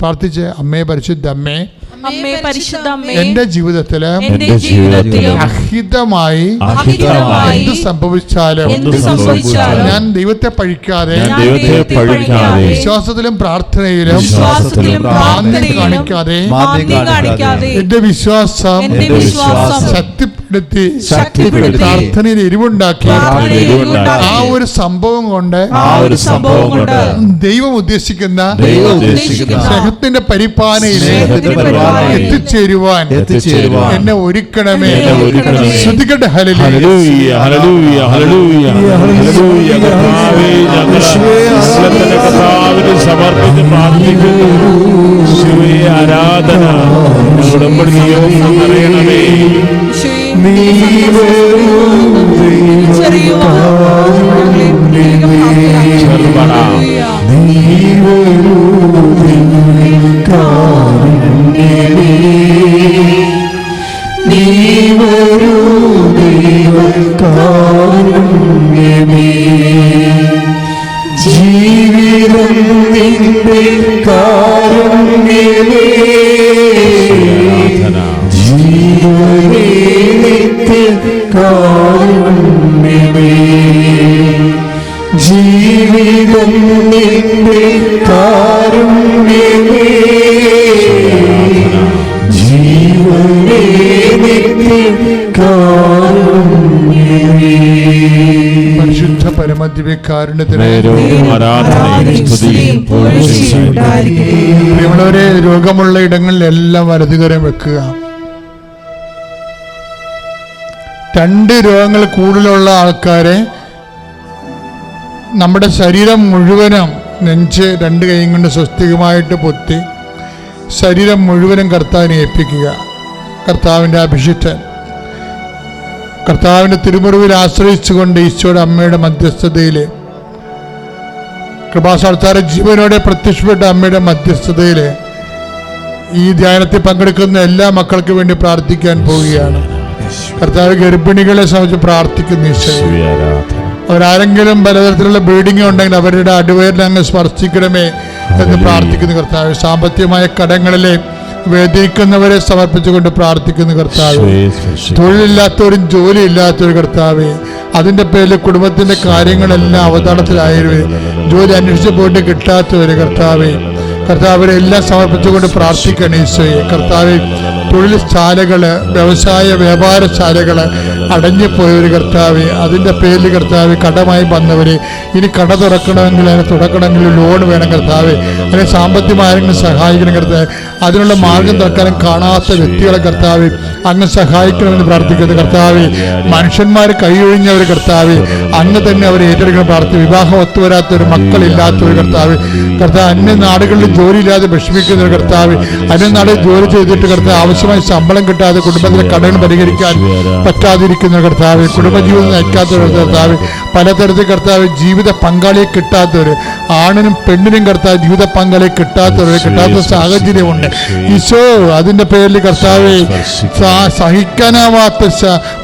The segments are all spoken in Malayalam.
പ്രാർത്ഥിച്ച് അമ്മേ പരിശുദ്ധ അമ്മേ, എന്റെ ജീവിതത്തില് അഹിതമായി എന്ത് സംഭവിച്ചാലും ഞാൻ ദൈവത്തെ പഴിക്കാതെ വിശ്വാസത്തിലും പ്രാർത്ഥനയിലും മാന്യം കാണിക്കാതെ എന്റെ വിശ്വാസം ശക്തിപ്പെടുത്തി പ്രാർത്ഥനയിൽ എരിവുണ്ടാക്കി ആ ഒരു സംഭവം കൊണ്ട് ദൈവം ഉദ്ദേശിക്കുന്ന സ്നേഹത്തിന്റെ പരിപാലനയിലേക്ക് എത്തിച്ചേരുവാൻ എന്നെ ഒരുക്കണമേ. ശ്രദ്ധിക്കട്ടെ. ഹല്ലേലൂയ ഹല്ലേലൂയ ഹല്ലേലൂയ ഹല്ലേലൂയ. കർത്താവിനെ സമർപ്പിച്ച് പ്രാർത്ഥിക്കുന്നു. യേശുവേ ആരാധന. ഉടമ്പടി നിയോഗം അറിയണമേ. നീ വരൂ ജീവിതം നിന്റെ കാരുണ്യമേ, ജീവനേ നിന്റെ കാരുണ്യമേ, ജീവിതം നിന്റെ കാരുണ്യമേ, ജീവനേ നിന്റെ കാരുണ്യമേ. പരിശുദ്ധ പരമദിവ്യകാരുണ്യത്തിന് പ്രിയമുള്ളവരെ, രോഗമുള്ള ഇടങ്ങളിലെല്ലാം വലതുകരം വെക്കുക. 2 രോഗങ്ങൾ കൂടുതലുള്ള ആൾക്കാരെ നമ്മുടെ ശരീരം മുഴുവനും നെഞ്ച് 2 കൈയും കൊണ്ട് സ്വസ്തികമായിട്ട് പൊത്തി ശരീരം മുഴുവനും കർത്താവിനെ ഏൽപ്പിക്കുക. കർത്താവിൻ്റെ അഭിഷിക്തൻ കർത്താവിൻ്റെ തിരുമുറിവിൽ ആശ്രയിച്ചുകൊണ്ട് ഈശോയുടെ അമ്മയുടെ മധ്യസ്ഥതയിൽ, കൃപാസാൽത്താര ജീവനോടെ പ്രത്യക്ഷപ്പെട്ട അമ്മയുടെ മധ്യസ്ഥതയിൽ ഈ ധ്യാനത്തിൽ പങ്കെടുക്കുന്ന എല്ലാ മക്കൾക്കും വേണ്ടി പ്രാർത്ഥിക്കാൻ പോവുകയാണ്. കർത്താവ് ഗർഭിണികളെ സംബന്ധിച്ച് പ്രാർത്ഥിക്കുന്നു. ഈശോ, അവരാരെങ്കിലും പലതരത്തിലുള്ള ബ്ലീഡിംഗ് ഉണ്ടെങ്കിൽ അവരുടെ അടിവയറിനെ അങ്ങ് സ്പർശിക്കണമേ എന്ന് പ്രാർത്ഥിക്കുന്നു. കർത്താവ് സാമ്പത്തികമായ കടങ്ങളിലെ വേദിക്കുന്നവരെ സമർപ്പിച്ചുകൊണ്ട് പ്രാർത്ഥിക്കുന്നു. കർത്താവ് തൊഴിലില്ലാത്തവരും ജോലി ഇല്ലാത്തവരും കർത്താവ്, അതിൻ്റെ പേരിൽ കുടുംബത്തിൻ്റെ കാര്യങ്ങളെല്ലാം അവതാളത്തിലായവർ, ജോലി അന്വേഷിച്ച് പോയിട്ട് കിട്ടാത്തവർ കർത്താവ്, കർത്താവിനെ എല്ലാം സമർപ്പിച്ചുകൊണ്ട് പ്രാർത്ഥിക്കണം. ഈശോയെ കർത്താവ്, തൊഴിൽ ശാലകള്, വ്യവസായ വ്യാപാരശാലകള് അടഞ്ഞുപോയവർ കർത്താവ്, അതിൻ്റെ പേരിൽ കർത്താവ് കടമായി വന്നവർ, ഇനി കട തുറക്കണമെങ്കിൽ അതിനെ തുടക്കണമെങ്കിൽ ലോൺ വേണം കർത്താവ്, അതിനെ സാമ്പത്തികമായി ആരെങ്കിലും സഹായിക്കണം കർത്താവ്, അതിനുള്ള മാർഗം തുറക്കാനും കാണാത്ത വ്യക്തികളെ കർത്താവ് അങ്ങ് സഹായിക്കണമെന്ന് പ്രാർത്ഥിക്കുന്നത്. കർത്താവ്, മനുഷ്യന്മാർ കൈയൊഴിഞ്ഞവർ കർത്താവ് അങ്ങ് തന്നെ അവരെ ഏറ്റെടുക്കണം പ്രാർത്ഥിക്കും. വിവാഹം ഒത്തുവരാത്തവർ, മക്കളില്ലാത്തവർ കർത്താവ്, കർത്താവ് അന്യ നാടുകളിൽ ജോലിയില്ലാതെ വിഷമിക്കുന്നവർ കർത്താവ്, അന്യനാടുകളിൽ ജോലി ചെയ്തിട്ട് കർത്താവ് ആവശ്യമായ ശമ്പളം കിട്ടാതെ കുടുംബത്തിലെ കടകൾ പരിഹരിക്കാൻ പറ്റാതിരിക്കുന്ന കർത്താവ്, കുടുംബജീവിതം നയിക്കാത്തവർ കർത്താവ്, പലതരത്തിൽ കർത്താവ് ജീവിത പങ്കാളിയെ കിട്ടാത്തവർ, ആണിനും പെണ്ണിനും കർത്താവ് ജീവിത പങ്കാളിയെ കിട്ടാത്തവർ, കിട്ടാത്ത സാഹചര്യമുണ്ട് ഈശോ. അതിൻ്റെ പേരിൽ കർത്താവ് സഹിക്കാനാവാത്ത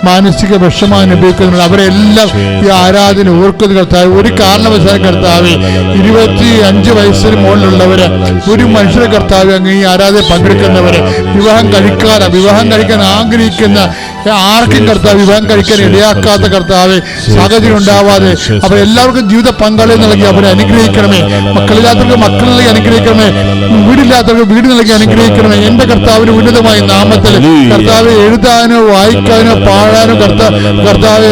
മാനസിക വിഷമം അനുഭവിക്കുന്നുണ്ട്. അവരെല്ലാം ഈ ആരാധന ഓർക്കുന്ന കർത്താവ്. ഒരു കാരണവശാലും കർത്താവ് 25 വയസ്സിന് മുകളിലുള്ളവര്, ഒരു മനുഷ്യരെ കർത്താവ് അങ്ങ് ഈ ആരാധന പങ്കെടുക്കുന്നവര്, വിവാഹം കഴിക്കാൻ ആഗ്രഹിക്കുന്ന ആർക്കും കർത്താവ് വിവാഹം കഴിക്കാൻ ഇടയാക്കാത്ത കർത്താവ്, സാഹചര്യം ഉണ്ടാവാതെ അവരെല്ലാവർക്കും ജീവിത പങ്കാളി നൽകി അവരെ അനുഗ്രഹിക്കണമേ. മക്കളില്ലാത്തവർക്ക് മക്കളിലേക്ക് അനുഗ്രഹിക്കണമേ, വീടില്ലാത്തവർക്ക് വീട് നൽകി അനുഗ്രഹിക്കണമേ. എന്റെ കർത്താവിന് ഉന്നതമായ നാമത്തിൽ കർത്താവ് എഴുതാനോ വായിക്കാനോ പാടാനോ കർത്താവ്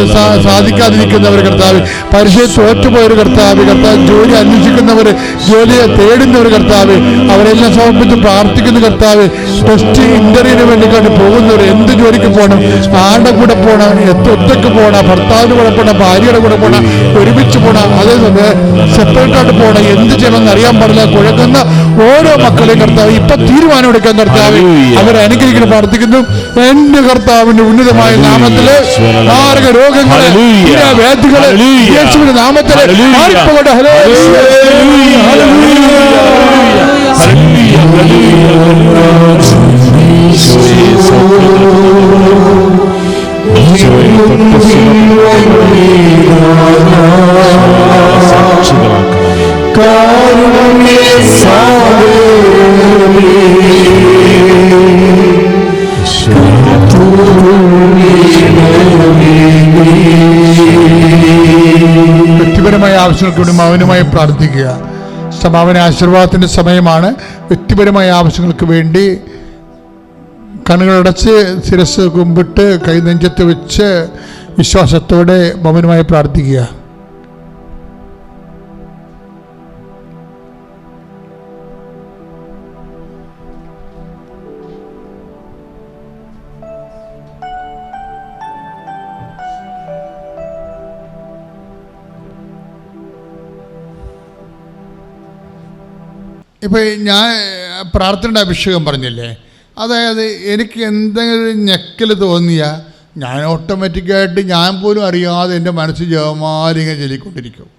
സാധിക്കാതിരിക്കുന്നവർ കർത്താവ്, പരിശീലനം തോറ്റുപോയൊരു കർത്താവ്, ജോലി അന്വേഷിക്കുന്നവർ, ജോലിയെ തേടുന്നവർ കർത്താവ്, അവരെല്ലാം സമർപ്പിച്ച് പ്രാർത്ഥിക്കുന്ന കർത്താവ്. ടെസ്റ്റ് ഇന്റർവ്യൂവിന് വേണ്ടി പോകുന്നവർ, എന്ത് ജോലിക്ക് പോകണം, ആരുടെ കൂടെ പോകണം, ഒറ്റയ്ക്ക് പോകണം, ഭർത്താവിന്റെ കൂടെ പോകണം, ഭാര്യയുടെ കൂടെ പോകണം, ഒരുമിച്ച് പോകണം, അതേ സെപ്പറേറ്റ് ആയിട്ട് പോകണം, എന്ത് ചെയ്യണമെന്ന് അറിയാൻ പാടില്ല കുഴക്കുന്ന ഓരോ മക്കളെയും കർത്താവ് ഇപ്പൊ തീരുമാനം എടുക്കാൻ കർത്താവ് അവരെ അനുഗ്രഹിക്കണം പ്രാർത്ഥിക്കുന്നു. എന്റെ കർത്താവിന്റെ ഉന്നതമായ നാമത്തില് മാരക രോഗങ്ങളെ, വ്യാധികളെ യേശുവിന്റെ നാമത്തില് മാറിപ്പോകട്ടെ. കാരുണ്യ സാഗരേ വ്യക്തിപരമായ ആവശ്യങ്ങൾക്ക് വേണ്ടി മൗനമായി പ്രാർത്ഥിക്കുക. സമാപന ആശീർവാദത്തിൻ്റെ സമയമാണ്. വ്യക്തിപരമായ ആവശ്യങ്ങൾക്ക് വേണ്ടി കണ്ണുകളടച്ച് ശിരസ് കുമ്പിട്ട് കൈ നെഞ്ചത്ത് വെച്ച് വിശ്വാസത്തോടെ മൗനമായി പ്രാർത്ഥിക്കുക. ഇപ്പോൾ ഞാൻ പ്രാർത്ഥനയുടെ അഭിഷേകം പറഞ്ഞില്ലേ, അതായത് എനിക്ക് എന്തെങ്കിലും ഞെക്കൽ തോന്നിയാൽ ഞാൻ ഓട്ടോമാറ്റിക്കായിട്ട് ഞാൻ പോലും അറിയാതെ എൻ്റെ മനസ്സ് ജപമാലിങ്ങനെ ചൊല്ലിക്കൊണ്ടിരിക്കും.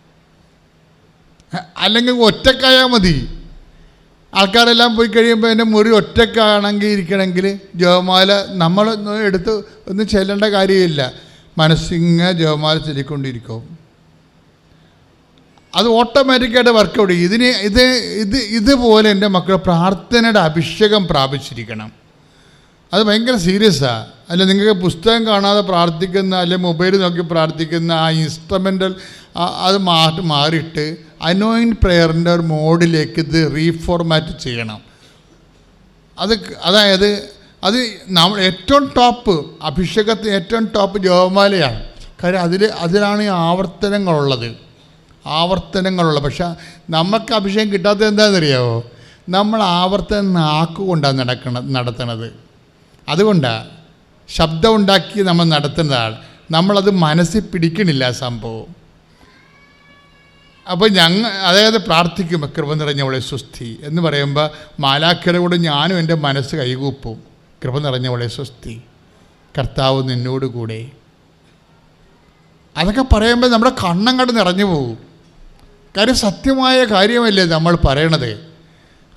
അല്ലെങ്കിൽ ഒറ്റക്കായാൽ മതി. ആൾക്കാരെല്ലാം പോയി കഴിയുമ്പോൾ എൻ്റെ മുറി ഒറ്റക്കാണെങ്കിൽ ഇരിക്കണമെങ്കിൽ ജപമാല നമ്മൾ എടുത്ത് ഒന്നും ചെല്ലേണ്ട കാര്യമില്ല. മനസ്സിങ്ങനെ ജപമാല ചൊല്ലിക്കൊണ്ടിരിക്കും. അത് ഓട്ടോമാറ്റിക്കായിട്ട് വർക്കൗട്ട് ചെയ്യും. ഇതുപോലെ എൻ്റെ മക്കൾ പ്രാർത്ഥനയുടെ അഭിഷേകം പ്രാപിച്ചിരിക്കണം. അത് ഭയങ്കര സീരിയസാണ്. അല്ല നിങ്ങൾക്ക് പുസ്തകം കാണാതെ പ്രാർത്ഥിക്കുന്ന, അല്ലെങ്കിൽ മൊബൈൽ നോക്കി പ്രാർത്ഥിക്കുന്ന ആ ഇൻസ്ട്രുമെൻ്റൽ അത് മാറിയിട്ട് അനോയിൻറ്റ് പ്രെയറിൻ്റെ ഒരു മോഡിലേക്ക് ഇത് റീഫോർമാറ്റ് ചെയ്യണം. അതായത് അത് നമ്മൾ ഏറ്റവും ടോപ്പ് അഭിഷേകത്തിന് ഏറ്റവും ടോപ്പ് ജപമാലയാണ്. കാര്യം അതിലാണ് ഈ ആവർത്തനങ്ങളുള്ളത്. പക്ഷെ നമുക്ക് അഭിഷേകം കിട്ടാത്തത് എന്താണെന്നറിയാമോ? നമ്മൾ ആവർത്തനം നാക്കുകൊണ്ടാണ് നടത്തുന്നത്. അതുകൊണ്ടാണ് ശബ്ദം ഉണ്ടാക്കി നമ്മൾ നടത്തുന്നതാണ്. നമ്മളത് മനസ്സിൽ പിടിക്കണില്ല സംഭവം. അപ്പോൾ അതായത് പ്രാർത്ഥിക്കുമ്പോൾ കൃപ നിറഞ്ഞവളെ സ്വസ്തി എന്ന് പറയുമ്പോൾ മാലാഖയുടെ കൂടെ ഞാനും എൻ്റെ മനസ്സ് കൈകൂപ്പും. കൃപ നിറഞ്ഞവളെ സ്വസ്തി, കർത്താവ് നിന്നോട് കൂടെ. അതൊക്കെ പറയുമ്പോൾ നമ്മുടെ കണ്ണങ്ങോട്ട് നിറഞ്ഞു പോകും. കാര്യം സത്യമായ കാര്യമല്ലേ നമ്മൾ പറയണത്.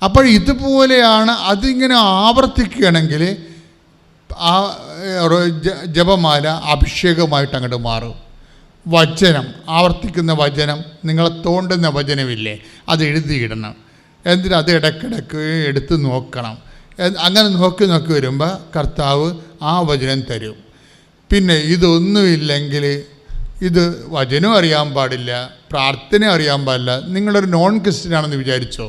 അപ്പോൾ ഇതുപോലെയാണ്. അതിങ്ങനെ ആവർത്തിക്കുകയാണെങ്കിൽ ആ ജപമാല അഭിഷേകമായിട്ട് അങ്ങോട്ട് മാറും. വചനം, ആവർത്തിക്കുന്ന വചനം, നിങ്ങളെ തോണ്ടുന്ന വചനമില്ലേ, അത് എഴുതിയിടണം. എന്തിനാ? അത് ഇടയ്ക്കിടയ്ക്ക് എടുത്ത് നോക്കണം. അങ്ങനെ നോക്കി വരുമ്പോൾ കർത്താവ് ആ വചനം തരും. പിന്നെ ഇതൊന്നുമില്ലെങ്കിൽ ഇത് വചനം അറിയാൻ പാടില്ല, പ്രാർത്ഥന അറിയാൻ പാടില്ല. നിങ്ങളൊരു നോൺ ക്രിസ്ത്യനാണെന്ന് വിചാരിച്ചോ?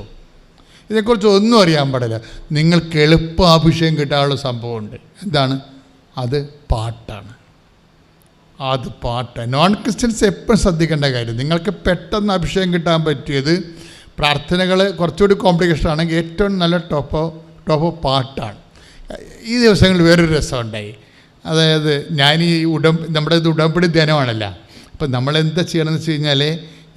ഇതിനെക്കുറിച്ച് ഒന്നും അറിയാൻ പാടില്ല. നിങ്ങൾക്ക് എളുപ്പം അഭിഷേകം കിട്ടാനുള്ള സംഭവമുണ്ട്. എന്താണ് അത്? പാട്ടാണ്. നോൺ ക്രിസ്ത്യൻസ് എപ്പോഴും ശ്രദ്ധിക്കേണ്ട കാര്യം, നിങ്ങൾക്ക് പെട്ടെന്ന് അഭിഷേകം കിട്ടാൻ പറ്റിയത് പ്രാർത്ഥനകൾ കുറച്ചുകൂടി കോംപ്ലിക്കേഷൻ ആണെങ്കിൽ ഏറ്റവും നല്ല ടോപ്പ് പാട്ടാണ്. ഈ ദിവസങ്ങളിൽ വേറൊരു രസമുണ്ടായി. അതായത് നമ്മുടെ ഇത് ഉടമ്പടി ധ്യാനമാണല്ലോ. അപ്പം നമ്മളെന്താ ചെയ്യണമെന്ന് വെച്ച് കഴിഞ്ഞാൽ,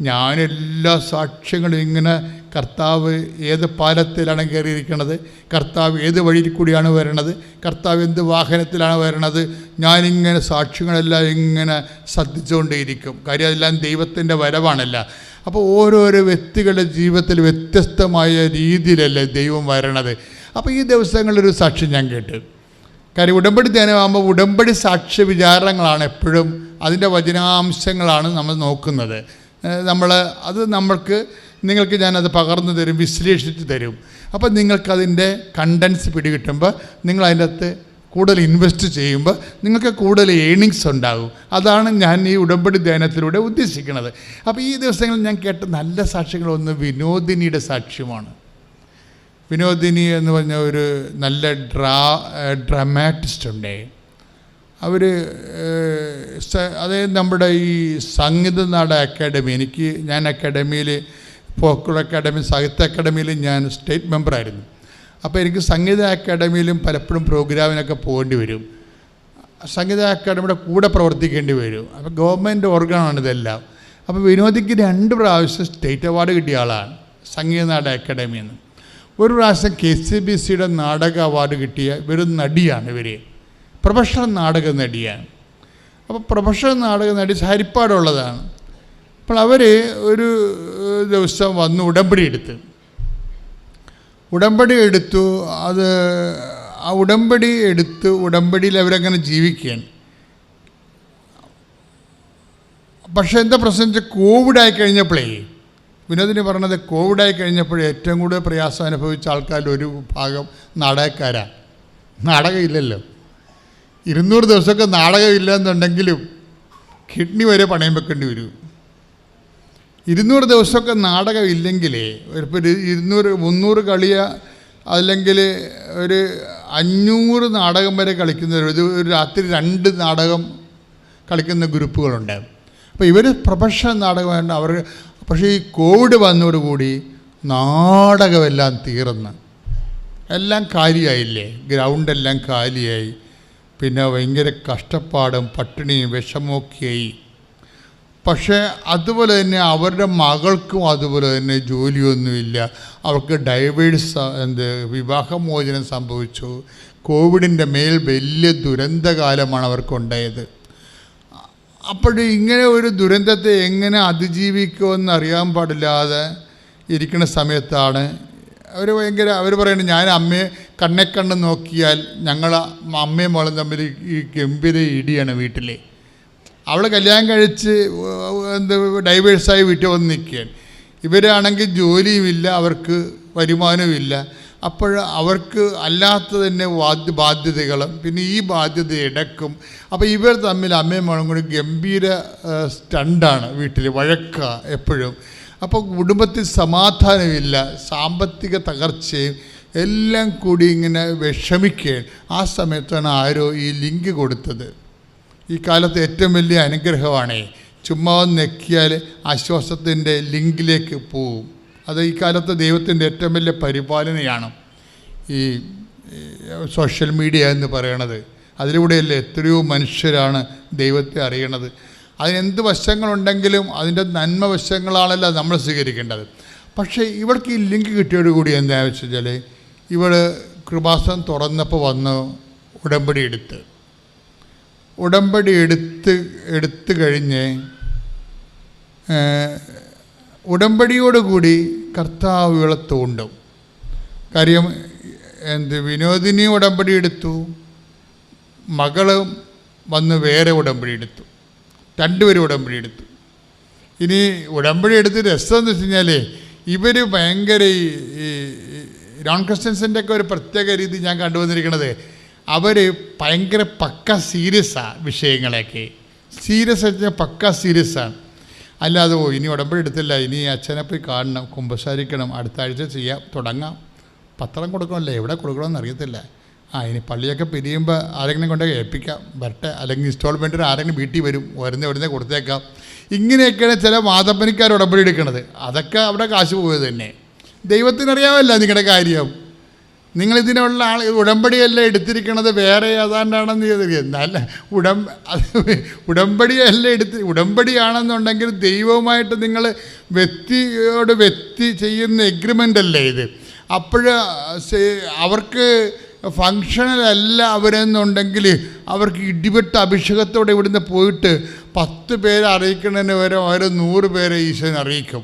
ഞാനെല്ലാ സാക്ഷ്യങ്ങളും ഇങ്ങനെ കർത്താവ് ഏത് പാലത്തിലാണ് കയറിയിരിക്കണത്, കർത്താവ് ഏത് വഴിയിൽ കൂടിയാണ് വരണത്, കർത്താവ് എന്ത് വാഹനത്തിലാണ് വരണത്, ഞാനിങ്ങനെ സാക്ഷ്യങ്ങളെല്ലാം ഇങ്ങനെ ശ്രദ്ധിച്ചുകൊണ്ടേയിരിക്കും. കാര്യം അതെല്ലാം ദൈവത്തിൻ്റെ വരവാണല്ലോ. അപ്പോൾ ഓരോരോ വ്യക്തികളുടെ ജീവിതത്തിൽ വ്യത്യസ്തമായ രീതിയിലല്ലേ ദൈവം വരണത്. അപ്പോൾ ഈ ദിവസങ്ങളിലൊരു സാക്ഷ്യം ഞാൻ കേട്ടു. കാര്യം ഉടമ്പടി ധ്യാനമാകുമ്പോൾ ഉടമ്പടി സാക്ഷ്യ വിചാരങ്ങളാണ് എപ്പോഴും, അതിൻ്റെ വചനാംശങ്ങളാണ് നമ്മൾ നോക്കുന്നത്. നിങ്ങൾക്ക് ഞാനത് പകർന്നു തരും, വിശ്ലേഷിച്ച് തരും. അപ്പോൾ നിങ്ങൾക്കതിൻ്റെ കണ്ടൻസ് പിടികിട്ടുമ്പോൾ നിങ്ങൾ അതിൻ്റെ അകത്ത് കൂടുതൽ ഇൻവെസ്റ്റ് ചെയ്യുമ്പോൾ നിങ്ങൾക്ക് കൂടുതൽ ഏണിങ്സ് ഉണ്ടാകും. അതാണ് ഞാൻ ഈ ഉടമ്പടി ധ്യാനത്തിലൂടെ ഉദ്ദേശിക്കുന്നത്. അപ്പോൾ ഈ ദിവസങ്ങളിൽ ഞാൻ കേട്ട നല്ല സാക്ഷ്യങ്ങളൊന്ന് വിനോദിനിയുടെ സാക്ഷ്യമാണ്. വിനോദിനി എന്ന് പറഞ്ഞ ഒരു നല്ല ഡ്രാമാറ്റിസ്റ്റ് ഉണ്ട്. അവർ അതായത് നമ്മുടെ ഈ സംഗീത നാട അക്കാഡമി, ഞാൻ അക്കാഡമിയിൽ ഫോക്കൽ അക്കാഡമി, സാഹിത്യ അക്കാഡമിയിൽ ഞാൻ സ്റ്റേറ്റ് മെമ്പറായിരുന്നു. അപ്പോൾ എനിക്ക് സംഗീത അക്കാഡമിയിലും പലപ്പോഴും പ്രോഗ്രാമിനൊക്കെ പോകേണ്ടി വരും. സംഗീത അക്കാഡമിയുടെ കൂടെ പ്രവർത്തിക്കേണ്ടി വരും. അപ്പോൾ ഗവൺമെൻറ് ഓർഗനാണ് ഇതെല്ലാം. അപ്പോൾ വിനോദിക്ക് 2 പ്രാവശ്യം സ്റ്റേറ്റ് അവാർഡ് കിട്ടിയ ആളാണ് സംഗീത നാട അക്കാഡമിയിൽ നിന്ന്. ഒരു പ്രാവശ്യം KCBCയുടെ നാടക അവാർഡ് കിട്ടിയ ഇവരൊരു നടിയാണ്. പ്രൊഫഷണൽ നാടക നടിയാണ്. അപ്പോൾ പ്രൊഫഷണൽ നാടക നടി ഹരിപ്പാടുള്ളതാണ്. അപ്പോൾ അവർ ഒരു ദിവസം വന്ന് ഉടമ്പടി എടുത്തു. അത് ആ ഉടമ്പടിയിൽ അവരങ്ങനെ ജീവിക്കുകയാണ്. പക്ഷേ എന്താ പ്രശ്നം വെച്ചാൽ കോവിഡായി കഴിഞ്ഞപ്പോഴേ, വിനോദിനി പറഞ്ഞത് കോവിഡായി കഴിഞ്ഞപ്പോഴേ ഏറ്റവും കൂടുതൽ പ്രയാസം അനുഭവിച്ച ആൾക്കാരിൽ ഒരു ഭാഗം നാടകക്കാരാണ്. നാടകമില്ലല്ലോ. 200 ദിവസമൊക്കെ നാടകമില്ല എന്നുണ്ടെങ്കിലും കിഡ്നി വരെ പണയം വെക്കേണ്ടി വരും. 200 ദിവസമൊക്കെ നാടകം ഇല്ലെങ്കിൽ ഇപ്പോൾ 200-300 കളിയ അല്ലെങ്കിൽ ഒരു 500 നാടകം വരെ കളിക്കുന്ന ഒരു രാത്രി 2 നാടകം കളിക്കുന്ന ഗ്രൂപ്പുകളുണ്ട്. അപ്പോൾ ഇവർ പ്രൊഫഷണൽ നാടകമായിട്ട് അവർ. പക്ഷേ ഈ കോവിഡ് വന്നതോടുകൂടി നാടകമെല്ലാം തീർന്ന് എല്ലാം കാലിയായില്ലേ, ഗ്രൗണ്ടെല്ലാം കാലിയായി. പിന്നെ ഭയങ്കര കഷ്ടപ്പാടും പട്ടിണിയും വിഷമമൊക്കെയായി. പക്ഷേ അതുപോലെ തന്നെ അവരുടെ മകൾക്കും അതുപോലെ തന്നെ ജോലിയൊന്നുമില്ല. അവർക്ക് വിവാഹമോചനം സംഭവിച്ചു. കോവിഡിൻ്റെ മേൽ വലിയ ദുരന്തകാലമാണ് അവർക്കുണ്ടായത്. അപ്പോൾ ഇങ്ങനെ ഒരു ദുരന്തത്തെ എങ്ങനെ അതിജീവിക്കുമെന്ന് അറിയാൻ പാടില്ലാതെ ഇരിക്കുന്ന സമയത്താണ് അവർ പറയുന്നത്, ഞാൻ അമ്മയെ കണ്ണെ നോക്കിയാൽ ഞങ്ങൾ അമ്മയും മോളും തമ്മിൽ ഈ ഗംഭീര ഇടിയാണ് വീട്ടിൽ. അവൾ കല്യാണം കഴിച്ച് ഡൈവേഴ്സായി വീട്ടിൽ വന്ന് നിൽക്കുകയാണ്. ഇവരാണെങ്കിൽ ജോലിയുമില്ല, അവർക്ക് വരുമാനവുമില്ല. അപ്പോൾ അവർക്ക് അല്ലാത്ത തന്നെ ബാധ്യതകളും പിന്നെ ഈ ബാധ്യത ഇടക്കും. അപ്പോൾ ഇവർ തമ്മിൽ അമ്മയും മോളും കൂടി ഗംഭീര സ്റ്റണ്ടാണ്, വീട്ടിൽ വഴക്ക എപ്പോഴും. അപ്പോൾ കുടുംബത്തിൽ സമാധാനമില്ല, സാമ്പത്തിക തകർച്ചയും എല്ലാം കൂടി ഇങ്ങനെ വിഷമിക്കുകയാണ്. ആ സമയത്താണ് ആരോ ഈ ലിങ്ക് കൊടുത്തത്. ഈ കാലത്ത് ഏറ്റവും വലിയ അനുഗ്രഹമാണ്. ചുമ്മാ നെക്കിയാൽ ആശ്വാസത്തിൻ്റെ ലിങ്കിലേക്ക് പോവും. അത് ഈ കാലത്ത് ദൈവത്തിൻ്റെ ഏറ്റവും വലിയ പരിപാലനയാണ് ഈ സോഷ്യൽ മീഡിയ എന്ന് പറയണത്. അതിലൂടെയല്ലേ എത്രയോ മനുഷ്യരാണ് ദൈവത്തെ അറിയണത്. അതിനെന്ത് വശങ്ങളുണ്ടെങ്കിലും അതിൻ്റെ നന്മ വശങ്ങളാണല്ലോ നമ്മൾ സ്വീകരിക്കേണ്ടത്. പക്ഷേ ഇവർക്ക് ഈ ലിങ്ക് കിട്ടിയോടുകൂടി എന്താണെന്ന് വെച്ചാൽ ഇവൾ കൃപാസനം തുറന്നപ്പോൾ വന്ന് ഉടമ്പടി എടുത്ത് കഴിഞ്ഞ് ഉടമ്പടിയോടുകൂടി കർത്താവ് ഇവളെ തോണ്ടും. കാര്യം വിനോദിനി ഉടമ്പടി എടുത്തു, മകളും വന്ന് വേറെ ഉടമ്പടി എടുത്തു, 2 പേരും ഉടമ്പടി എടുത്തു. ഇനി ഉടമ്പടി എടുത്ത് രസം എന്ന് വെച്ച് കഴിഞ്ഞാൽ ഇവർ ഭയങ്കര ഈ നോൺ ക്രിസ്ത്യൻസിൻ്റെ ഒക്കെ ഒരു പ്രത്യേക രീതി ഞാൻ കണ്ടുവന്നിരിക്കുന്നത്, അവർ ഭയങ്കര പക്ക സീരിയസാണ് വിഷയങ്ങളൊക്കെ. സീരിയസ് വെച്ചാൽ പക്ക സീരിയസാണ്. അല്ലാതെ ഇനി ഉടമ്പടി എടുത്തില്ല, ഇനി അച്ഛനെ പോയി കാണണം, കുമ്പസാരിക്കണം, അടുത്ത ആഴ്ച തുടങ്ങാം, പത്രം കൊടുക്കണമല്ലേ, എവിടെ കൊടുക്കണമെന്ന് അറിയത്തില്ല, ഇനി പള്ളിയൊക്കെ പിരിയുമ്പോൾ ആരെങ്കിലും കൊണ്ടൊക്കെ ഏൽപ്പിക്കാം വരട്ടെ, അല്ലെങ്കിൽ ഇൻസ്റ്റാൾമെൻറ്റിന് ആരെങ്കിലും വീട്ടിൽ വരുന്ന കൊടുത്തേക്കാം. ഇങ്ങനെയൊക്കെയാണ് ചില മാതപ്പനിക്കാർ ഉടമ്പടി എടുക്കുന്നത്. അതൊക്കെ അവിടെ കാശ് പോയത് തന്നെ. ദൈവത്തിനറിയാമല്ല നിങ്ങളുടെ കാര്യം. നിങ്ങളിതിനുള്ള ഉടമ്പടിയല്ല എടുത്തിരിക്കണത്, വേറെ ഏതാണ്ടാണെന്ന് എന്നല്ല. ഉടമ്പടിയാണെന്നുണ്ടെങ്കിൽ ദൈവവുമായിട്ട് നിങ്ങൾ വ്യക്തി ചെയ്യുന്ന എഗ്രിമെൻ്റ് അല്ലേ ഇത്. അപ്പോൾ അവർക്ക് ഫങ്ഷനലല്ല അവരെന്നുണ്ടെങ്കിൽ അവർക്ക് ഇടിവെട്ട് അഭിഷേകത്തോടെ ഇവിടുന്ന് പോയിട്ട് 10 പേരെ അറിയിക്കുന്നതിന് വരെ അവർ 100 പേരെ ഈശോനെ അറിയിക്കും.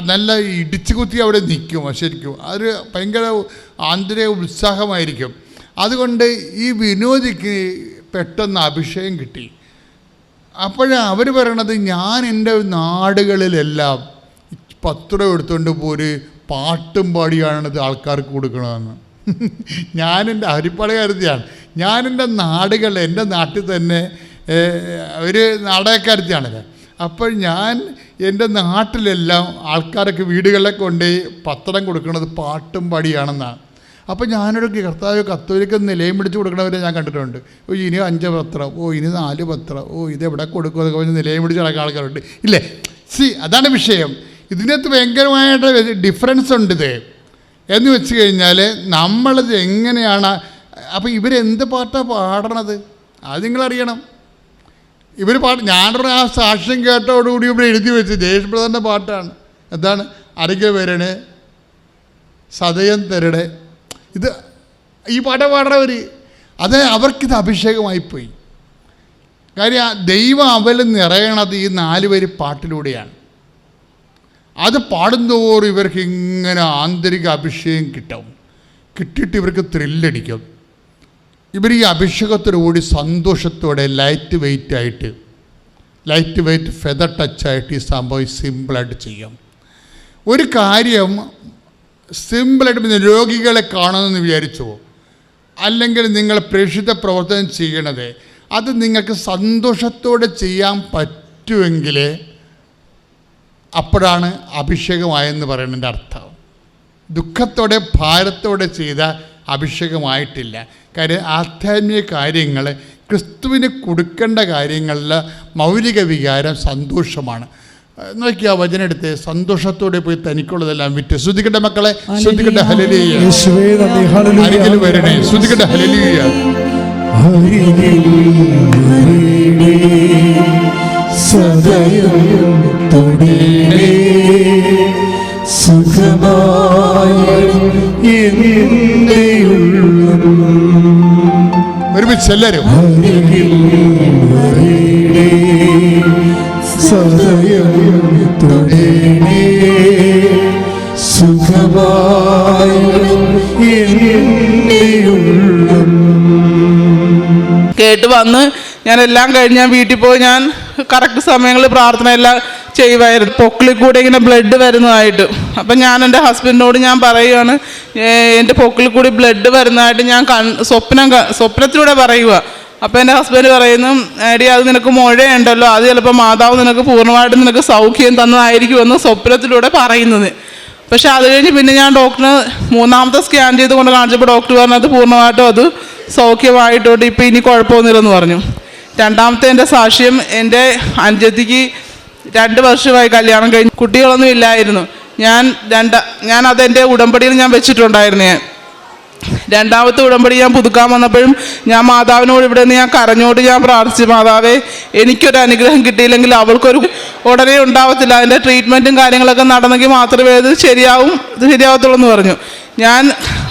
നല്ല ഇടിച്ചു കുത്തി അവിടെ നിൽക്കും. ശരിക്കും അതൊരു ഭയങ്കര ആന്തരിക ഉത്സാഹമായിരിക്കും. അതുകൊണ്ട് ഈ വിനോദിക്ക് പെട്ടെന്ന് അഭിഷേകം കിട്ടി. അവർ പറയണത്, ഞാൻ എൻ്റെ നാടുകളിലെല്ലാം പത്രം എടുത്തുകൊണ്ട് പോയി പാട്ടും പാടിയാണത് ആൾക്കാർക്ക് കൊടുക്കണമെന്ന്. ഞാനെൻ്റെ ഹരിപ്പാടുകാരത്തിയാണ്. ഞാനെൻ്റെ നാടുകളിൽ, എൻ്റെ നാട്ടിൽ തന്നെ ഒരു നാടകക്കാരത്തിയാണല്ലോ. അപ്പോൾ ഞാൻ എൻ്റെ നാട്ടിലെല്ലാം ആൾക്കാരൊക്കെ വീടുകളിലെ കൊണ്ട് പത്രം കൊടുക്കുന്നത് പാട്ടും പാടിയാണെന്നാണ്. അപ്പോൾ ഞാനൊരു കർത്താവ് കത്തോലിക്ക നിലയം പിടിച്ച് കൊടുക്കണവരെ ഞാൻ കണ്ടിട്ടുണ്ട്. ഇനി 5 പത്രം, ഇനി 4 പത്രം, ഇതെവിടെ കൊടുക്കും എന്നൊക്കെ പറഞ്ഞ് നിലയം പിടിച്ച് നടക്കുന്ന ആൾക്കാരുണ്ട് ഇല്ലേ. അതാണ് വിഷയം. ഇതിനകത്ത് ഭയങ്കരമായിട്ട് ഡിഫറൻസ് ഉണ്ട് ഇത് എന്ന് വെച്ച് കഴിഞ്ഞാൽ നമ്മളത് എങ്ങനെയാണ്. അപ്പോൾ ഇവരെന്ത് പാട്ടാണ് പാടണത് അത് നിങ്ങളറിയണം. ഞാനൊരു ആ സാക്ഷ്യം കേട്ടോടുകൂടി ഇവിടെ എഴുതി വെച്ച് ജയേഷ് ബ്രദറിൻ്റെ പാട്ടാണ്. എന്താണ്? അരിക വരണേ സദയം തരടെ. ഈ പാട്ട് പാടണവർ അവർക്കിത് അഭിഷേകമായിപ്പോയി. കാര്യം ദൈവം അവൽ നിറയണത് ഈ 4 പേര് പാട്ടിലൂടെയാണ്. അത് പാടുന്തോറും ഇവർക്ക് ഇങ്ങനെ ആന്തരിക അഭിഷേകം കിട്ടിയിട്ട് ഇവർക്ക് ത്രില്ലടിക്കും. ഇവർ ഈ അഭിഷേകത്തോടുകൂടി സന്തോഷത്തോടെ ലൈറ്റ് വെയ്റ്റ് ഫെദർ ടച്ചായിട്ട് ഈ സംഭവം സിമ്പിളായിട്ട് ചെയ്യും. ഒരു കാര്യം സിമ്പിളായിട്ട് രോഗികളെ കാണുമെന്ന് വിചാരിച്ചോ, അല്ലെങ്കിൽ നിങ്ങൾ പ്രേക്ഷിത പ്രവർത്തനം ചെയ്യണത് അത് നിങ്ങൾക്ക് സന്തോഷത്തോടെ ചെയ്യാൻ പറ്റുമെങ്കിൽ അപ്പോഴാണ് അഭിഷേകമായെന്ന് പറയുന്നതിൻ്റെ അർത്ഥം. ദുഃഖത്തോടെ ഭാരത്തോടെ ചെയ്ത അഭിഷേകമായിട്ടില്ല. കാര്യം ആധ്യാത്മിക കാര്യങ്ങൾ, ക്രിസ്തുവിന് കൊടുക്കേണ്ട കാര്യങ്ങളിൽ മൗലിക വികാരം സന്തോഷമാണ്. നോക്കിയാ വചനം എടുത്ത് സന്തോഷത്തോടെ പോയി തനിക്കുള്ളതെല്ലാം വിറ്റ്. ശ്രുതിക്കട്ടെ മക്കളെ, ശ്രുതിക്കട്ടെ ഹല്ലേലൂയ. ആരെങ്കിലും വരണേ, ശ്രുതിക്കട്ടെ ഹല്ലേലൂയ. ഒരുമിച്ച് എല്ലാവരും കേട്ട് വന്ന് ഞാൻ എല്ലാം കഴിഞ്ഞ് ഞാൻ വീട്ടിൽ പോയി ഞാൻ കറക്റ്റ് സമയങ്ങളിൽ പ്രാർത്ഥന എല്ലാം ചെയ്യുമായിരുന്നു. പൊക്കിളിൽ കൂടെ ഇങ്ങനെ ബ്ലഡ് വരുന്നതായിട്ട്. അപ്പം ഞാൻ എൻ്റെ ഹസ്ബൻഡിനോട് ഞാൻ പറയുകയാണ്, എൻ്റെ പൊക്കിളിൽ കൂടി ബ്ലഡ് വരുന്നതായിട്ട് ഞാൻ സ്വപ്നത്തിലൂടെ പറയുക. അപ്പോൾ എൻ്റെ ഹസ്ബൻഡ് പറയുന്നു, എടി അത് നിനക്ക് മുഴയുണ്ടല്ലോ, അത് ചിലപ്പോൾ മാതാവ് നിനക്ക് പൂർണ്ണമായിട്ടും നിനക്ക് സൗഖ്യം തന്നതായിരിക്കുമെന്ന് സ്വപ്നത്തിലൂടെ പറയുന്നത്. പക്ഷെ അത് കഴിഞ്ഞ് പിന്നെ ഞാൻ ഡോക്ടറിന് 3ാമത്തെ സ്കാൻ ചെയ്തുകൊണ്ട് കാണിച്ചപ്പോൾ ഡോക്ടർ പറഞ്ഞത് പൂർണ്ണമായിട്ടും അത് സൗഖ്യമായിട്ടുണ്ട്, ഇപ്പോൾ ഇനി കുഴപ്പമൊന്നുമില്ലെന്ന് പറഞ്ഞു. 2ാമത്തെ എൻ്റെ സാക്ഷ്യം, എൻ്റെ അനുജത്തിക്ക് 2 വർഷമായി കല്യാണം കഴിഞ്ഞ് കുട്ടികളൊന്നും ഇല്ലായിരുന്നു. ഞാൻ അതെൻ്റെ ഉടമ്പടിയിൽ ഞാൻ വെച്ചിട്ടുണ്ടായിരുന്നു. 2ാമത്തെ ഉടമ്പടി ഞാൻ പുതുക്കാൻ വന്നപ്പോഴും ഞാൻ മാതാവിനോട് ഇവിടെ നിന്ന് ഞാൻ കരഞ്ഞോട് ഞാൻ പ്രാർത്ഥിച്ചു, മാതാവേ എനിക്കൊരു അനുഗ്രഹം കിട്ടിയില്ലെങ്കിൽ അവൾക്കൊരു ഉടനെ ഉണ്ടാവത്തില്ല, അതിൻ്റെ ട്രീറ്റ്മെൻറ്റും കാര്യങ്ങളൊക്കെ നടന്നെങ്കിൽ മാത്രമേ അത് ശരിയാവത്തുള്ളൂ എന്ന് പറഞ്ഞു. ഞാൻ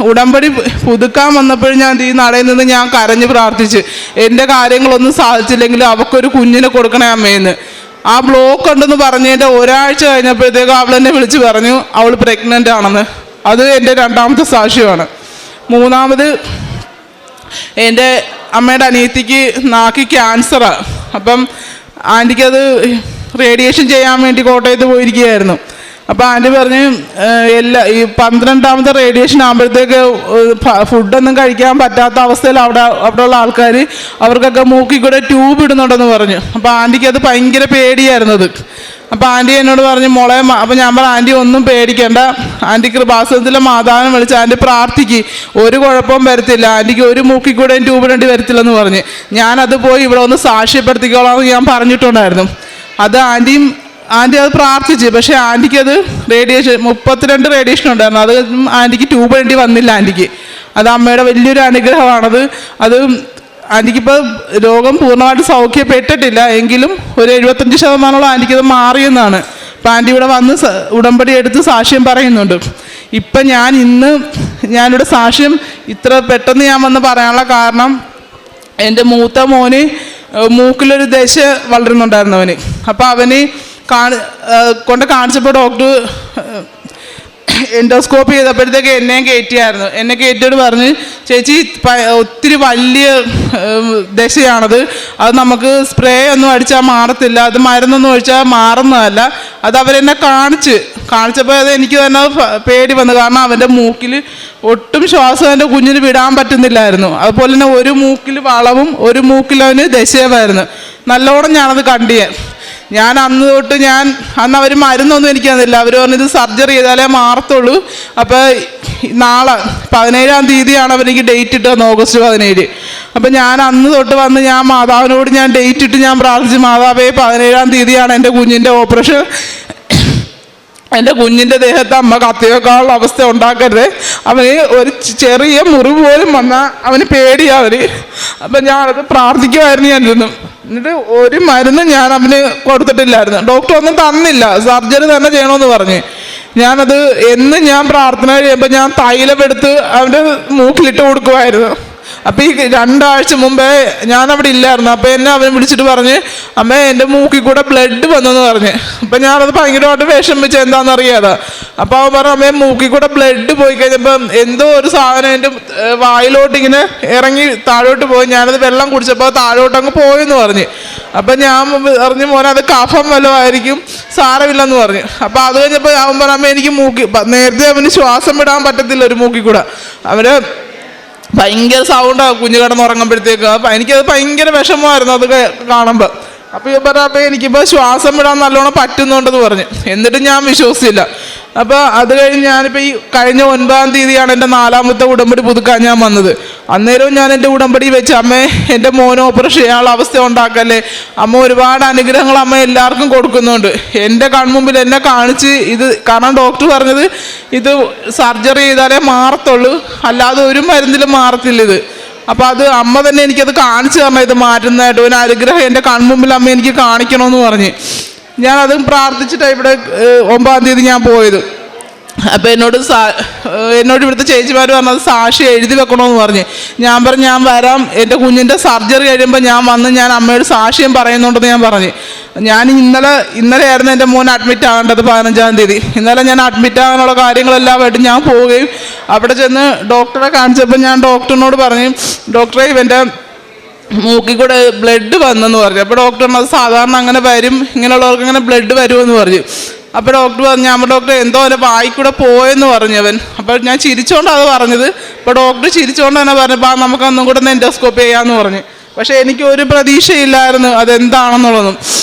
ഉടമ്പടി പുതുക്കാൻ വന്നപ്പോഴും ഞാൻ ഈ നടയിൽ നിന്ന് ഞാൻ കരഞ്ഞ് പ്രാർത്ഥിച്ച്, എൻ്റെ കാര്യങ്ങളൊന്നും സാധിച്ചില്ലെങ്കിൽ അവൾക്കൊരു കുഞ്ഞിനെ കൊടുക്കണേ അമ്മയെന്ന്. ആ ബ്ലോക്ക് ഉണ്ടെന്ന് പറഞ്ഞതിൻ്റെ ഒരാഴ്ച കഴിഞ്ഞപ്പോഴത്തേക്കും അവൾ എന്നെ വിളിച്ച് പറഞ്ഞു അവൾ പ്രഗ്നൻ്റ് ആണെന്ന്. അത് എൻ്റെ 2ാമത്തെ സാക്ഷ്യമാണ്. 3ാമത് എൻ്റെ അമ്മയുടെ അനിയത്തിക്ക് നാക്കി ക്യാൻസറാണ്. അപ്പം ആൻറ്റിക്കത് റേഡിയേഷൻ ചെയ്യാൻ വേണ്ടി കോട്ടയത്ത് പോയിരിക്കുകയായിരുന്നു. അപ്പോൾ ആൻറ്റി പറഞ്ഞ് ഈ 12ാമത്തെ റേഡിയേഷൻ ആകുമ്പോഴത്തേക്ക് ഫുഡൊന്നും കഴിക്കാൻ പറ്റാത്ത അവസ്ഥയിൽ അവിടെയുള്ള ആൾക്കാർ അവർക്കൊക്കെ മൂക്കിൽ കൂടെ ട്യൂബ് ഇടുന്നുണ്ടെന്ന് പറഞ്ഞു. അപ്പോൾ ആൻറ്റിക്ക് അത് ഭയങ്കര പേടിയായിരുന്നത്. അപ്പോൾ ആൻറ്റി എന്നോട് പറഞ്ഞു, മോളെ, അപ്പോൾ ഞാൻ പറഞ്ഞു ആൻറ്റി ഒന്നും പേടിക്കണ്ട, ആൻറ്റി കൃപാസനത്തിലെ മാതാവിനെ വിളിച്ച് ആൻറ്റി പ്രാർത്ഥിക്ക്, ഒരു കുഴപ്പവും വരത്തില്ല, ആൻറ്റിക്ക് ഒരു മൂക്കിൽ കൂടെ ട്യൂബ് ഇടേണ്ടി വരത്തില്ലെന്ന് പറഞ്ഞ്. ഞാനത് പോയി ഇവിടെ ഒന്ന് സാക്ഷ്യപ്പെടുത്തിക്കോളാമെന്ന് ഞാൻ പറഞ്ഞിട്ടുണ്ടായിരുന്നു. അത് ആൻറ്റി അത് പ്രാർത്ഥിച്ച്. പക്ഷേ ആൻറ്റിക്ക് അത് 32 റേഡിയേഷൻ ഉണ്ടായിരുന്നു. അത് ആൻറ്റിക്ക് ട്യൂബ് വേണ്ടി വന്നില്ല. ആൻറ്റിക്ക് അത് അമ്മയുടെ വലിയൊരു അനുഗ്രഹമാണത്. അത് ആൻറ്റിക്കിപ്പോൾ രോഗം പൂർണ്ണമായിട്ട് സൗഖ്യപ്പെട്ടിട്ടില്ല, എങ്കിലും ഒരു 75% ആൻറ്റിക്കത് മാറിയെന്നാണ്. അപ്പം ആൻറ്റി ഇവിടെ വന്ന് ഉടമ്പടി എടുത്ത് സാക്ഷ്യം പറയുന്നുണ്ട്. ഇപ്പം ഞാനിവിടെ സാക്ഷ്യം ഇത്ര പെട്ടെന്ന് ഞാൻ വന്ന് പറയാനുള്ള കാരണം, എൻ്റെ മൂത്ത മോന് മൂക്കിലൊരു ദശ വളരുന്നുണ്ടായിരുന്നു അവന്. അപ്പോൾ അവന് കൊണ്ട് കാണിച്ചപ്പോൾ ഡോക്ടർ എൻഡോസ്കോപ്പ് ചെയ്തപ്പോഴത്തേക്ക് എന്നെയും കയറ്റിയായിരുന്നു. എന്നെ കയറ്റിയോട് പറഞ്ഞ്, ചേച്ചി ഒത്തിരി വലിയ ദശയാണത്, അത് നമുക്ക് സ്പ്രേ ഒന്നും അടിച്ചാൽ മാറത്തില്ല, അത് മരുന്നൊന്നും ഒഴിച്ചാൽ മാറുന്നതല്ല. അത് അവരെന്നെ കാണിച്ചപ്പോൾ അത് എനിക്ക് തന്നെ പേടി വന്നു. കാരണം അവൻ്റെ മൂക്കിൽ ഒട്ടും ശ്വാസം എൻ്റെ കുഞ്ഞിന് വിടാൻ പറ്റുന്നില്ലായിരുന്നു. അതുപോലെ തന്നെ ഒരു മൂക്കിൽ വളവും ഒരു മൂക്കിൽ അവന് ദശയുമായിരുന്നു. നല്ലോണം ഞാനത് കണ്ടിയേ. ഞാൻ അന്ന് തൊട്ട് അന്ന് അവർ മരുന്നൊന്നും എനിക്ക് തന്നില്ല. അവർ പറഞ്ഞത് സർജറി ചെയ്താലേ മാറത്തുള്ളൂ. അപ്പോൾ നാളെ 17-ാം തീയതിയാണ് അവരെനിക്ക് ഡേറ്റ് ഇട്ടത്, ഓഗസ്റ്റ് 17. അപ്പം ഞാൻ അന്ന് തൊട്ട് വന്ന് ഞാൻ മാതാവിനോട് ഞാൻ ഡേറ്റ് ഇട്ട് ഞാൻ പ്രാർത്ഥിച്ചു, മാതാവേ 17-ാം തീയതിയാണ് എൻ്റെ കുഞ്ഞിൻ്റെ ഓപ്പറേഷൻ, എൻ്റെ കുഞ്ഞിൻ്റെ ദേഹത്ത് അമ്മ കത്തിയേക്കാളുള്ള അവസ്ഥ ഉണ്ടാക്കരുത്, അവന് ഒരു ചെറിയ മുറിവ് പോലും വന്നാൽ അവന് പേടിയാവര്. അപ്പം ഞാനത് പ്രാർത്ഥിക്കുമായിരുന്നു. എന്നിട്ട് ഒരു മരുന്നും ഞാൻ അവന് കൊടുത്തിട്ടില്ലായിരുന്നു. ഡോക്ടർ ഒന്നും തന്നില്ല, സർജറി തന്നെ ചെയ്യണമെന്ന് പറഞ്ഞ്. ഞാനത് ഞാൻ പ്രാർത്ഥന കഴിയുമ്പോൾ ഞാൻ തൈലമെടുത്ത് അവൻ്റെ മൂക്കിലിട്ട് കൊടുക്കുമായിരുന്നു. അപ്പോൾ ഈ 2 ആഴ്ച മുമ്പേ ഞാനവിടെ ഇല്ലായിരുന്നു. അപ്പോൾ എന്നെ അവൻ വിളിച്ചിട്ട് പറഞ്ഞ്, അമ്മേ എൻ്റെ മൂക്കിൽ കൂടെ ബ്ലഡ് വന്നെന്ന് പറഞ്ഞ്. അപ്പം ഞാനത് ഭയങ്കരമായിട്ട് വിഷമിച്ച് എന്താണെന്നറിയാതെ. അപ്പോൾ അവൻ പറഞ്ഞു, അമ്മേ മൂക്കിൽ കൂടെ ബ്ലഡ് പോയി കഴിഞ്ഞപ്പം എന്തോ ഒരു സാധനം എൻ്റെ വായിലോട്ട് ഇങ്ങനെ ഇറങ്ങി താഴോട്ട് പോയി. ഞാനത് വെള്ളം കുടിച്ചപ്പോൾ താഴോട്ട് അങ്ങ് പോയെന്ന് പറഞ്ഞ്. അപ്പം ഞാൻ പറഞ്ഞു, മോനെ അത് കഫം വല്ലതും ആയിരിക്കും, സാരമില്ലെന്ന് പറഞ്ഞു. അപ്പോൾ അത് കഴിഞ്ഞപ്പോൾ അവൻ പറഞ്ഞു, അമ്മ എനിക്ക് നേരത്തെ അവന് ശ്വാസം വിടാൻ പറ്റത്തില്ല ഒരു മൂക്കിൽ കൂടെ, അവന് ഭയങ്കര സൗണ്ടാണ് കുഞ്ഞു കിടന്നുറങ്ങുമ്പോഴത്തേക്ക്. അപ്പം എനിക്കത് ഭയങ്കര വിഷമമായിരുന്നു അത് കാണുമ്പോൾ. അപ്പോൾ ഇവ പറഞ്ഞു അപ്പോൾ എനിക്കിപ്പോൾ ശ്വാസം വിടാൻ നല്ലോണം പറ്റുന്നുണ്ടെന്ന് പറഞ്ഞു. എന്നിട്ട് ഞാൻ വിശ്വസിച്ചില്ല. അപ്പോൾ അത് കഴിഞ്ഞ് ഞാനിപ്പോൾ ഈ കഴിഞ്ഞ 9-ാം തീയതിയാണ് എൻ്റെ 4ാമത്തെ ഉടമ്പടി പുതുക്കാൻ ഞാൻ വന്നത്. അന്നേരവും ഞാൻ എൻ്റെ ഉടമ്പടി വെച്ച്, അമ്മേ എൻ്റെ മോന് ഓപ്പറേഷൻ ചെയ്യാനുള്ള അവസ്ഥ ഉണ്ടാക്കല്ലേ, അമ്മ ഒരുപാട് അനുഗ്രഹങ്ങൾ അമ്മ എല്ലാവർക്കും കൊടുക്കുന്നുണ്ട്. എൻ്റെ കൺമുമ്പിൽ എന്നെ കാണിച്ച് ഇത്, കാരണം ഡോക്ടർ പറഞ്ഞത് ഇത് സർജറി ചെയ്താലേ മാറത്തുള്ളൂ, അല്ലാതെ ഒരു മരുന്നിലും മാറത്തില്ല ഇത്. അപ്പോൾ അത് അമ്മ തന്നെ എനിക്കത് കാണിച്ചു തരണം, ഇത് മാറ്റുന്നതായിട്ട് ഒരു അനുഗ്രഹം എൻ്റെ കൺമുമ്പിൽ അമ്മ എനിക്ക് കാണിക്കണമെന്ന് പറഞ്ഞ് ഞാനതും പ്രാർത്ഥിച്ചിട്ടാണ് ഇവിടെ 9-ാം തീയതി ഞാൻ പോയത്. അപ്പോൾ എന്നോട് ഇവിടുത്തെ ചേച്ചിമാർ പറഞ്ഞത് സാക്ഷി എഴുതി വെക്കണമെന്ന് പറഞ്ഞ്. ഞാൻ പറഞ്ഞു ഞാൻ വരാം, എൻ്റെ കുഞ്ഞിൻ്റെ സർജറി കഴിയുമ്പോൾ ഞാൻ വന്ന് ഞാൻ അമ്മയോട് സാക്ഷ്യം പറയുന്നുണ്ടെന്ന് ഞാൻ പറഞ്ഞു. ഞാൻ ഇന്നലെയായിരുന്നു എൻ്റെ മോൻ അഡ്മിറ്റ് ആകേണ്ടത് 15-ാം തീയതി. ഇന്നലെ ഞാൻ അഡ്മിറ്റ് ആകാനുള്ള കാര്യങ്ങളെല്ലാമായിട്ട് ഞാൻ പോവുകയും അവിടെ ചെന്ന് ഡോക്ടറെ കാണിച്ചപ്പോൾ ഞാൻ ഡോക്ടറിനോട് പറഞ്ഞു, ഡോക്ടറെ ഇവൻ്റെ മൂക്കിൽ കൂടെ ബ്ലഡ് വന്നെന്ന് പറഞ്ഞു. അപ്പോൾ ഡോക്ടർ പറഞ്ഞത് സാധാരണ അങ്ങനെ വരും, ഇങ്ങനെയുള്ളവർക്ക് ഇങ്ങനെ ബ്ലഡ് വരുമെന്ന് പറഞ്ഞു. അപ്പോൾ ഡോക്ടർ പറഞ്ഞു, അമ്മ ഡോക്ടർ എന്തോ അവൻ്റെ വായിക്കൂടെ പോയെന്ന് പറഞ്ഞവൻ. അപ്പോൾ ഞാൻ ചിരിച്ചോണ്ടാണ് അത് പറഞ്ഞത്. അപ്പോൾ ഡോക്ടർ ചിരിച്ചോണ്ട് തന്നെ പറഞ്ഞപ്പോൾ നമുക്ക് ഒന്നും കൂടെ എൻഡോസ്കോപ്പി ചെയ്യാമെന്ന് പറഞ്ഞു. പക്ഷേ എനിക്ക് ഒരു പ്രതീക്ഷയില്ലായിരുന്നു അതെന്താണെന്നുള്ളതും.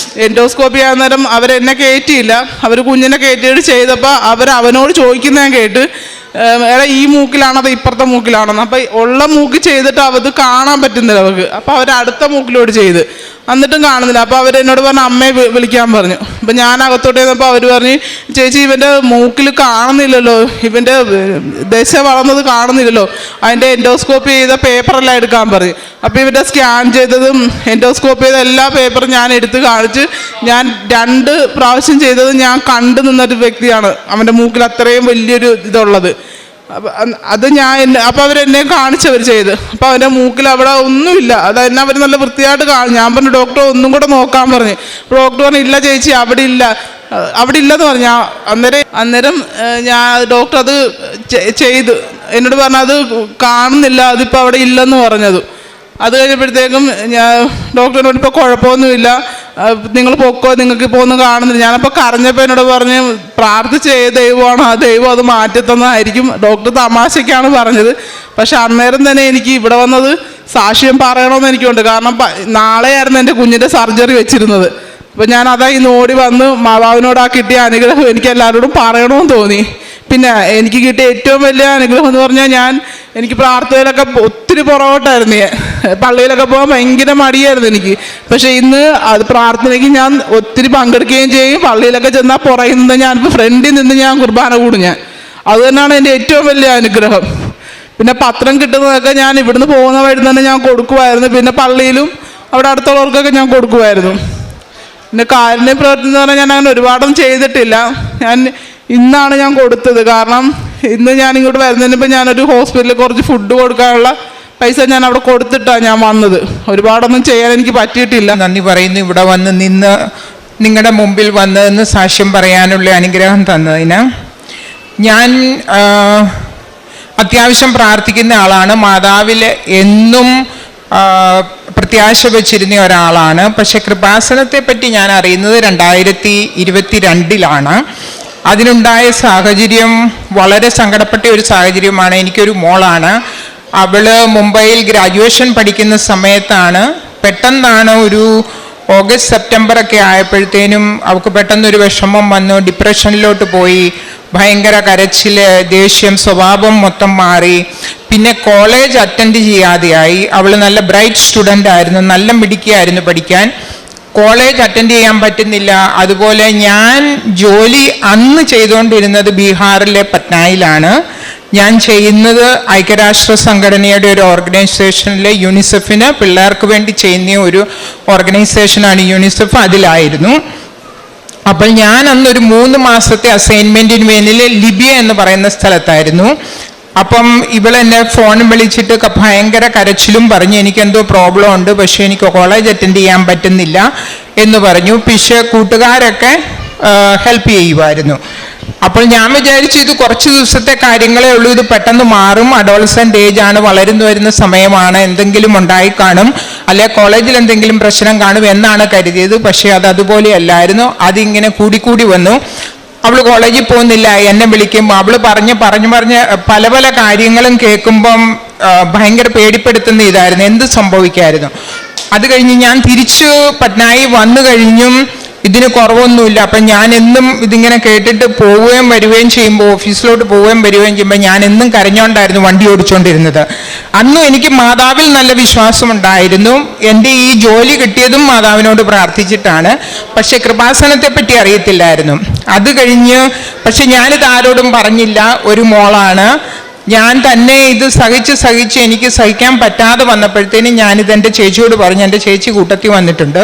എൻഡോസ്കോപ്പി ചെയ്യാൻ നേരം അവരെന്നെ കയറ്റിയില്ല, അവർ കുഞ്ഞിനെ കയറ്റിയിട്ട് ചെയ്തപ്പോൾ അവനോട് ചോദിക്കുന്ന ഞാൻ കേട്ട്, എടാ ഈ മൂക്കിലാണോ അത് ഇപ്പുറത്തെ മൂക്കിലാണെന്ന്. അപ്പം ഉള്ള മൂക്ക് ചെയ്തിട്ട് അത് കാണാൻ പറ്റുന്നില്ല അവർക്ക്. അപ്പോൾ അവർ അടുത്ത മൂക്കിലോട്ട് ചെയ്ത് എന്നിട്ടും കാണുന്നില്ല. അപ്പോൾ അവരെന്നോട് പറഞ്ഞു അമ്മയെ വിളിക്കാൻ പറഞ്ഞു. അപ്പം ഞാൻ അകത്തോട്ട് ചെന്നപ്പോൾ അവർ പറഞ്ഞു, ചേച്ചി ഇവൻ്റെ മൂക്കിൽ കാണുന്നില്ലല്ലോ, ഇവൻ്റെ ദശ വളർന്നത് കാണുന്നില്ലല്ലോ, അതിൻ്റെ എൻഡോസ്കോപ്പി ചെയ്ത പേപ്പറെല്ലാം എടുക്കാൻ പറഞ്ഞു. അപ്പോൾ ഇവൻ്റെ സ്കാൻ ചെയ്തതും എൻഡോസ്കോപ്പി ചെയ്ത എല്ലാ പേപ്പറും ഞാൻ എടുത്ത് കാണിച്ച്, ഞാൻ 2 പ്രാവശ്യം ചെയ്തത് ഞാൻ കണ്ടു നിന്നൊരു വ്യക്തിയാണ് അവൻ്റെ മൂക്കിൽ അത്രയും വലിയൊരു ഇതുള്ളത്. അത് അപ്പോൾ അവരെന്നെ കാണിച്ചവർ ചെയ്ത്. അപ്പോൾ അവൻ്റെ മൂക്കിൽ അവിടെ ഒന്നുമില്ല, അത് എന്നെ അവർ നല്ല വൃത്തിയായിട്ട് ഞാൻ പറഞ്ഞു ഡോക്ടർ ഒന്നും കൂടെ നോക്കാൻ പറഞ്ഞു. ഡോക്ടർ പറഞ്ഞു ഇല്ല ചേച്ചി അവിടെ ഇല്ലെന്ന് പറഞ്ഞു. അന്നേരം ഞാൻ ഡോക്ടർ അത് ചെയ്തു എന്നോട് പറഞ്ഞു അത് കാണുന്നില്ല, അതിപ്പോൾ അവിടെ ഇല്ലെന്ന് പറഞ്ഞത്. അത് കഴിഞ്ഞപ്പോഴത്തേക്കും ഞാൻ ഡോക്ടറിനോട് ഇപ്പോൾ കുഴപ്പമൊന്നുമില്ല, നിങ്ങൾ പൊക്കോ, നിങ്ങൾക്ക് ഇപ്പോൾ ഒന്നും കാണുന്നില്ല. ഞാനപ്പോൾ കരഞ്ഞപ്പോൾ എന്നോട് പറഞ്ഞ് പ്രാർത്ഥിച്ച ഏത് ദൈവമാണോ ആ ദൈവം അത് മാറ്റിത്തന്നതായിരിക്കും. ഡോക്ടർ തമാശയ്ക്കാണ് പറഞ്ഞത്. പക്ഷെ അന്നേരം തന്നെ എനിക്ക് ഇവിടെ വന്നത് സാക്ഷ്യം പറയണമെന്ന് എനിക്കുണ്ട്. കാരണം നാളെയായിരുന്നു എൻ്റെ കുഞ്ഞിൻ്റെ സർജറി വെച്ചിരുന്നത്. അപ്പോൾ ഞാൻ ഇന്ന് ഓടി വന്ന് മാതാവിനോട് ആ കിട്ടിയ അനുഗ്രഹം എനിക്ക് എല്ലാവരോടും പറയണമെന്ന് തോന്നി. പിന്നെ എനിക്ക് കിട്ടിയ ഏറ്റവും വലിയ അനുഗ്രഹം എന്ന് പറഞ്ഞാൽ എനിക്ക് പ്രാർത്ഥനയിലൊക്കെ ഒത്തിരി പുറകോട്ടായിരുന്നു. പള്ളിയിലൊക്കെ പോകാൻ ഭയങ്കര മടിയായിരുന്നു എനിക്ക്. പക്ഷേ ഇന്ന് അത് പ്രാർത്ഥനയ്ക്ക് ഞാൻ ഒത്തിരി പങ്കെടുക്കുകയും ചെയ്യും. പള്ളിയിലൊക്കെ ചെന്നാൽ പുറകിൽ നിന്ന് ഞാനിപ്പോൾ ഫ്രണ്ടിൽ നിന്ന് ഞാൻ കുർബാന കൂടും. അത് തന്നെയാണ് എൻ്റെ ഏറ്റവും വലിയ അനുഗ്രഹം. പിന്നെ പത്രം കിട്ടുന്നതൊക്കെ ഞാൻ ഇവിടുന്ന് പോകുന്ന വഴി തന്നെ ഞാൻ കൊടുക്കുമായിരുന്നു. പിന്നെ പള്ളിയിലും അവിടെ അടുത്തുള്ളവർക്കൊക്കെ ഞാൻ കൊടുക്കുമായിരുന്നു. പിന്നെ കാരുണ്യ പ്രവർത്തനം എന്ന് പറഞ്ഞാൽ ഞാൻ അങ്ങനെ ഒരുപാടൊന്നും ചെയ്തിട്ടില്ല. ഇന്നാണ് ഞാൻ കൊടുത്തത്. കാരണം ഇന്ന് ഞാൻ ഇങ്ങോട്ട് വരുന്നതിനിപ്പോൾ ഞാനൊരു ഹോസ്പിറ്റലിൽ കുറച്ച് ഫുഡ് കൊടുക്കാനുള്ള പൈസ ഞാൻ അവിടെ കൊടുത്തിട്ടാണ് ഞാൻ വന്നത്. ഒരുപാടൊന്നും ചെയ്യാൻ എനിക്ക് പറ്റിയിട്ടില്ല. നന്ദി പറയുന്നു ഇവിടെ വന്ന് നിന്ന് നിങ്ങളുടെ മുമ്പിൽ വന്നതെന്ന് സാക്ഷ്യം പറയാനുള്ള അനുഗ്രഹം തന്നതിന്. ഞാൻ അത്യാവശ്യം പ്രാർത്ഥിക്കുന്ന ആളാണ്. മാതാവിൽ എന്നും പ്രത്യാശ വെച്ചിരുന്ന ഒരാളാണ്. പക്ഷെ കൃപാസനത്തെ പറ്റി ഞാൻ അറിയുന്നത് 2022 അതിനുണ്ടായ സാഹചര്യം വളരെ സങ്കടപ്പെട്ട ഒരു സാഹചര്യമാണ്. എനിക്കൊരു മോളാണ്. അവള് മുംബൈയിൽ ഗ്രാജുവേഷൻ പഠിക്കുന്ന സമയത്താണ് പെട്ടെന്നാണ് ഒരു ഓഗസ്റ്റ് സെപ്റ്റംബറൊക്കെ ആയപ്പോഴത്തേനും അവൾക്ക് പെട്ടെന്നൊരു വിഷമം വന്നു, ഡിപ്രഷനിലോട്ട് പോയി, ഭയങ്കര കരച്ചിൽ, ദേഷ്യം, സ്വഭാവം മൊത്തം മാറി. പിന്നെ കോളേജ് അറ്റൻഡ് ചെയ്യാതെയായി. അവൾ നല്ല ബ്രൈറ്റ് സ്റ്റുഡൻ്റ് ആയിരുന്നു, നല്ല മിടുക്കിയായിരുന്നു പഠിക്കാൻ. കോളേജ് അറ്റൻഡ് ചെയ്യാൻ പറ്റുന്നില്ല. അതുപോലെ ഞാൻ ജോലി അന്ന് ചെയ്തുകൊണ്ടിരുന്നത് ബീഹാറിലെ പട്നയിലാണ്. ഞാൻ ചെയ്യുന്നത് ഐക്യരാഷ്ട്ര സംഘടനയുടെ ഒരു ഓർഗനൈസേഷനിലെ യൂണിസെഫിന് പിള്ളേർക്ക് വേണ്ടി ചെയ്യുന്ന ഒരു ഓർഗനൈസേഷനാണ് യൂണിസെഫ്. അതിലായിരുന്നു. അപ്പോൾ ഞാൻ അന്നൊരു 3 മാസത്തെ അസൈൻമെൻറ്റിന് വേണ്ടി ലിബിയ എന്ന് പറയുന്ന സ്ഥലത്തായിരുന്നു. അപ്പം ഇവളെന്നെ ഫോണിൽ വിളിച്ചിട്ട് ഭയങ്കര കരച്ചിലും പറഞ്ഞു എനിക്കെന്തോ പ്രോബ്ലം ഉണ്ട്, പക്ഷേ എനിക്ക് കോളേജ് അറ്റൻഡ് ചെയ്യാൻ പറ്റുന്നില്ല എന്ന് പറഞ്ഞു. പക്ഷേ കൂട്ടുകാരൊക്കെ ഹെൽപ്പ് ചെയ്യുമായിരുന്നു. അപ്പോൾ ഞാൻ വിചാരിച്ചു ഇത് കുറച്ച് ദിവസത്തെ കാര്യങ്ങളേ ഉള്ളൂ, ഇത് പെട്ടെന്ന് മാറും, അഡോളസെൻ്റ് ഏജ് ആണ്, വളർന്നു വരുന്ന സമയമാണ്, എന്തെങ്കിലും ഉണ്ടായി കാണും, അല്ലെ കോളേജിൽ എന്തെങ്കിലും പ്രശ്നം കാണും എന്നാണ് കരുതിയത്. പക്ഷേ അതുപോലെയല്ലായിരുന്നു. അതിങ്ങനെ കൂടിക്കൂടി വന്നു. അവൾ കോളേജിൽ പോകുന്നില്ല, എന്നെ വിളിക്കുമ്പോൾ അവൾ പറഞ്ഞ് പല പല കാര്യങ്ങളും കേൾക്കുമ്പം ഭയങ്കര പേടിപ്പെടുത്തുന്ന ഇതായിരുന്നു, എന്ത് സംഭവിക്കായിരുന്നു. അത് കഴിഞ്ഞ് ഞാൻ തിരിച്ചു പട്നായി വന്നു കഴിഞ്ഞും ഇതിന് കുറവൊന്നുമില്ല. അപ്പം ഞാൻ എന്നും ഇതിങ്ങനെ കേട്ടിട്ട് പോവുകയും വരികയും ചെയ്യുമ്പോൾ, ഓഫീസിലോട്ട് പോവുകയും വരികയും ചെയ്യുമ്പോൾ ഞാൻ എന്നും കരഞ്ഞുകൊണ്ടായിരുന്നു വണ്ടി ഓടിച്ചുകൊണ്ടിരുന്നത്. അന്നും എനിക്ക് മാതാവിൽ നല്ല വിശ്വാസമുണ്ടായിരുന്നു. എൻ്റെ ഈ ജോലി കിട്ടിയതും മാതാവിനോട് പ്രാർത്ഥിച്ചിട്ടാണ്. പക്ഷെ കൃപാസനത്തെ പറ്റി അറിയത്തില്ലായിരുന്നു. അത് കഴിഞ്ഞ് പക്ഷെ ഞാനിത് ആരോടും പറഞ്ഞില്ല. ഒരു മോളാണ്, ഞാൻ തന്നെ ഇത് സഹിച്ച് എനിക്ക് സഹിക്കാൻ പറ്റാതെ വന്നപ്പോഴത്തേനും ഞാനിത് എൻ്റെ ചേച്ചിയോട് പറഞ്ഞു. എൻ്റെ ചേച്ചി കൂട്ടത്തിൽ വന്നിട്ടുണ്ട്.